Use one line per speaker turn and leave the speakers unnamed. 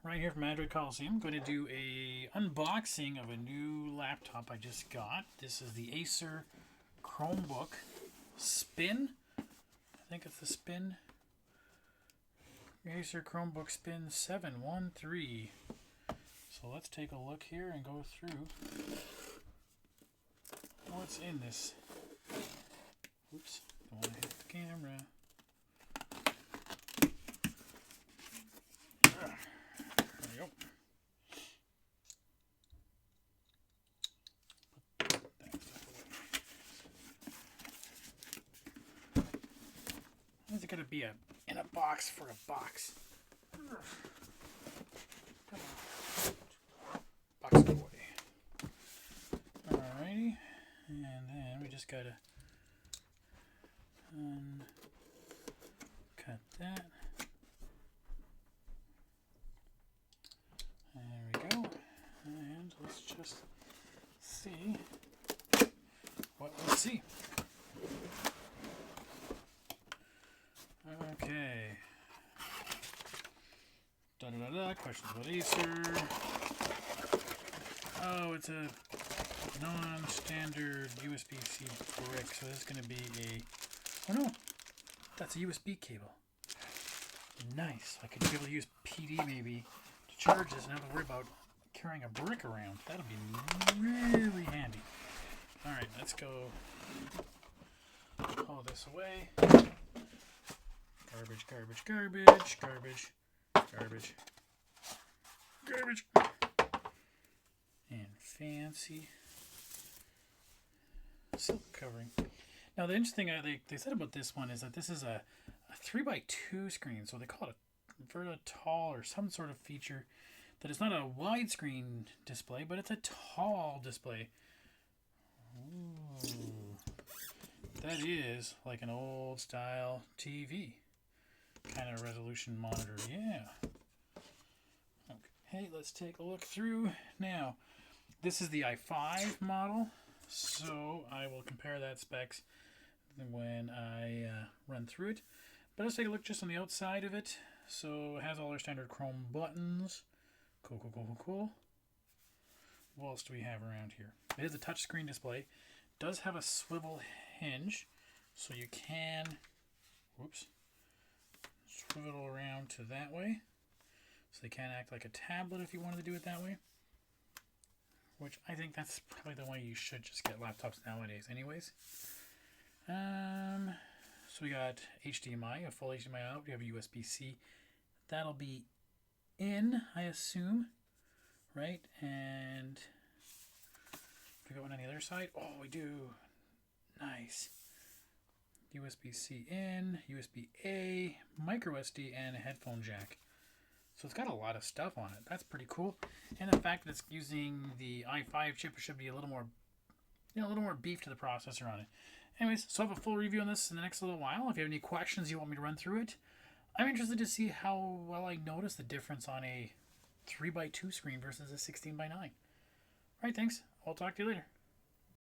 right here from Android Coliseum. I'm going to do a unboxing of a new laptop I just got. This is the Acer Chromebook Spin. I think it's the Spin. Acer Chromebook Spin 713. So let's take a look here and go through what's in this. Oops, don't want to hit the camera. There we go. Put that stuff away. Why is it going to be in a box for a box? Come on. Box away. Alrighty. And then we just got to cut that. There we go. And let's just see what we see. Okay. Questions about Acer. Oh, it's a non-standard USB-C brick, so this is going to be a... Oh no, that's a USB cable. Nice. I could be able to use PD maybe to charge this and not have to worry about carrying a brick around. That'll be really handy. Alright, let's go pull this away. Garbage, garbage, garbage, garbage, garbage, garbage. And fancy silk covering. Now the interesting thing they said about this one is that this is a 3x2 screen, so they call it a vertitall or some sort of feature that it's not a widescreen display, but it's a tall display. Ooh, that is like an old style TV kind of resolution monitor. Yeah. Okay, let's take a look through now. This is the i5 model, so I will compare that specs when I run through it. But let's take a look just on the outside of it. So it has all our standard Chrome buttons. Cool, cool, cool, cool, cool. What else do we have around here? It is a touchscreen display. It does have a swivel hinge, so you can, whoops, swivel around to that way. So they can act like a tablet if you wanted to do it that way. Which I think that's probably the way you should just get laptops nowadays anyways. So we got HDMI, a full HDMI out. We have a USB-C. That'll be in, I assume, right? And we got one on the other side. Oh, we do. Nice. USB-C in, USB-A, micro SD, and a headphone jack. So it's got a lot of stuff on it. That's pretty cool. And the fact that it's using the i5 chip should be a little more, a little more beef to the processor on it. Anyways, so I have a full review on this in the next little while. If you have any questions you want me to run through it, I'm interested to see how well I notice the difference on a 3x2 screen versus a 16x9. Alright, thanks. I'll talk to you later.